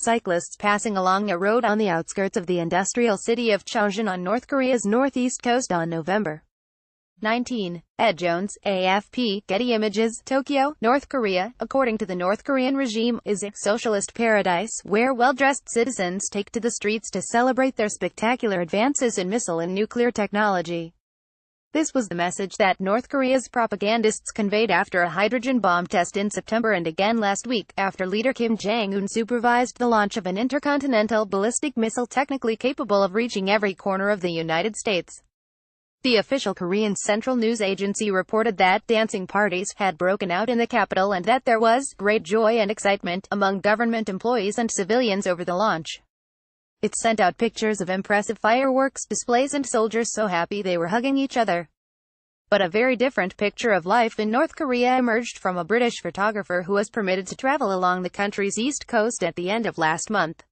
cyclists passing along a road on the outskirts of the industrial city of Chongqing on North Korea's northeast coast on November 19. Ed Jones, AFP, Getty Images, Tokyo, North Korea, according to the North Korean regime, is a socialist paradise where well-dressed citizens take to the streets to celebrate their spectacular advances in missile and nuclear technology. This was the message that North Korea's propagandists conveyed after a hydrogen bomb test in September and again last week, after leader Kim Jong-un supervised the launch of an intercontinental ballistic missile technically capable of reaching every corner of the United States. The official Korean Central News Agency reported that dancing parties had broken out in the capital and that there was great joy and excitement among government employees and civilians over the launch. It sent out pictures of impressive fireworks displays and soldiers so happy they were hugging each other. But a very different picture of life in North Korea emerged from a British photographer who was permitted to travel along the country's east coast at the end of last month.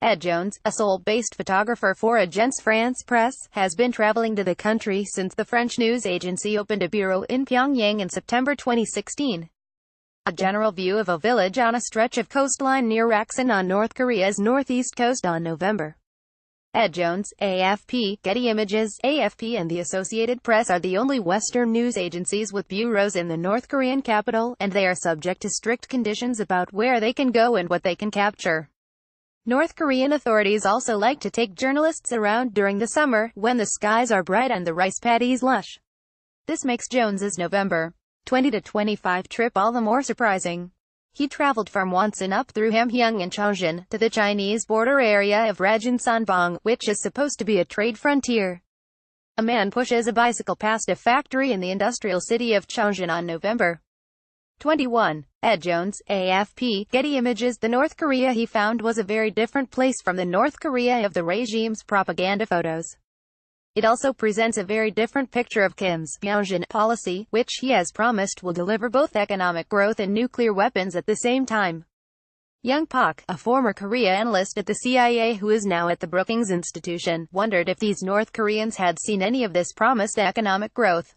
Ed Jones, a Seoul-based photographer for Agence France Presse, has been traveling to the country since the French news agency opened a bureau in Pyongyang in September 2016. A general view of a village on a stretch of coastline near Raksan on North Korea's northeast coast on November. Ed Jones, AFP, Getty Images, AFP and the Associated Press are the only Western news agencies with bureaus in the North Korean capital, and they are subject to strict conditions about where they can go and what they can capture. North Korean authorities also like to take journalists around during the summer, when the skies are bright and the rice paddies lush. This makes Jones's November 20 to 25 trip all the more surprising. He traveled from Wonsan up through Hamgyong and Chongqing, to the Chinese border area of Rajan-Sanbong, which is supposed to be a trade frontier. A man pushes a bicycle past a factory in the industrial city of Chongqing on November 21. Ed Jones, AFP, Getty Images. The North Korea he found was a very different place from the North Korea of the regime's propaganda photos. It also presents a very different picture of Kim's Pyongyang policy, which he has promised will deliver both economic growth and nuclear weapons at the same time. Young Pak, a former Korea analyst at the CIA who is now at the Brookings Institution, wondered if these North Koreans had seen any of this promised economic growth.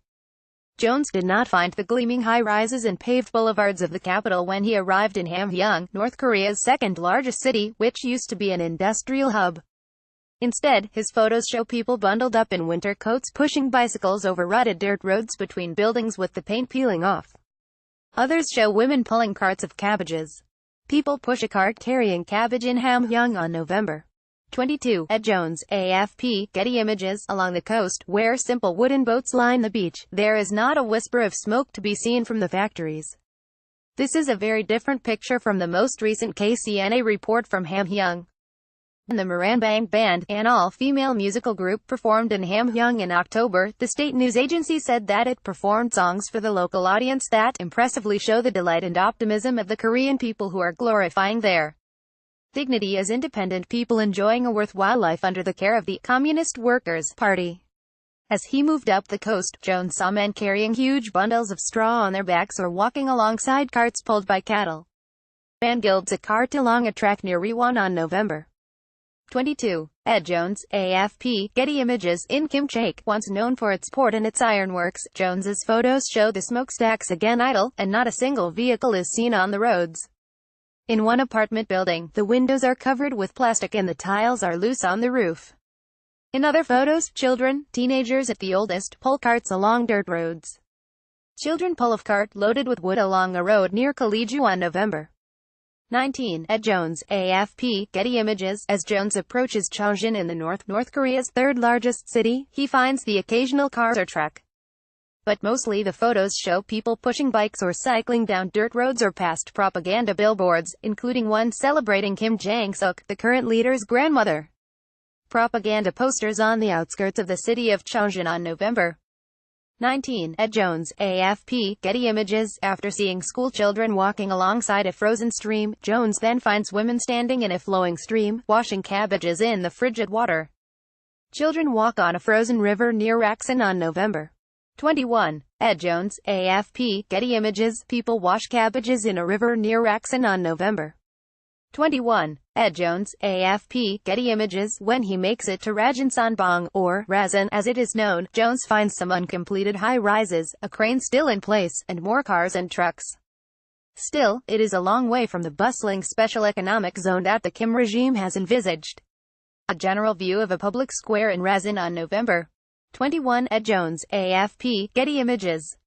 Jones did not find the gleaming high-rises and paved boulevards of the capital when he arrived in Hamgyong, North Korea's second-largest city, which used to be an industrial hub. Instead, his photos show people bundled up in winter coats pushing bicycles over rutted dirt roads between buildings with the paint peeling off. Others show women pulling carts of cabbages. People push a cart carrying cabbage in Hamgyong on November 22. Ed Jones, AFP, Getty Images. Along the coast, where simple wooden boats line the beach, there is not a whisper of smoke to be seen from the factories. This is a very different picture from the most recent KCNA report from Hamgyong. The Moranbang Band, an all-female musical group, performed in Hamgyong in October. The state news agency said that it performed songs for the local audience that impressively show the delight and optimism of the Korean people who are glorifying their dignity as independent people enjoying a worthwhile life under the care of the Communist Workers' Party. As he moved up the coast, Jones saw men carrying huge bundles of straw on their backs or walking alongside carts pulled by cattle. Man guides a cart along a track near Riwon on November 22. Ed Jones, AFP, Getty Images. In Kimchake, once known for its port and its ironworks, Jones's photos show the smokestacks again idle, and not a single vehicle is seen on the roads. In one apartment building, the windows are covered with plastic and the tiles are loose on the roof. In other photos, children, teenagers at the oldest, pull carts along dirt roads. Children pull a cart loaded with wood along a road near Kaleju on November 19. Ed Jones, AFP, Getty Images. As Jones approaches Chongqing in the North Korea's third-largest city, he finds the occasional car or truck. But mostly the photos show people pushing bikes or cycling down dirt roads or past propaganda billboards, including one celebrating Kim Jong-suk, the current leader's grandmother. Propaganda posters on the outskirts of the city of Chongqing on November 19. Ed Jones, AFP, Getty Images. After seeing school children walking alongside a frozen stream, Jones then finds women standing in a flowing stream, washing cabbages in the frigid water. Children walk on a frozen river near Raksan on November 21. Ed Jones, AFP, Getty Images. People wash cabbages in a river near Raksan on November 21. Ed Jones, AFP, Getty Images. When he makes it to Rajan-Sanbong, or Razan as it is known, Jones finds some uncompleted high-rises, a crane still in place, and more cars and trucks. Still, it is a long way from the bustling special economic zone that the Kim regime has envisaged. A general view of a public square in Razin on November 21. Ed Jones, AFP, Getty Images.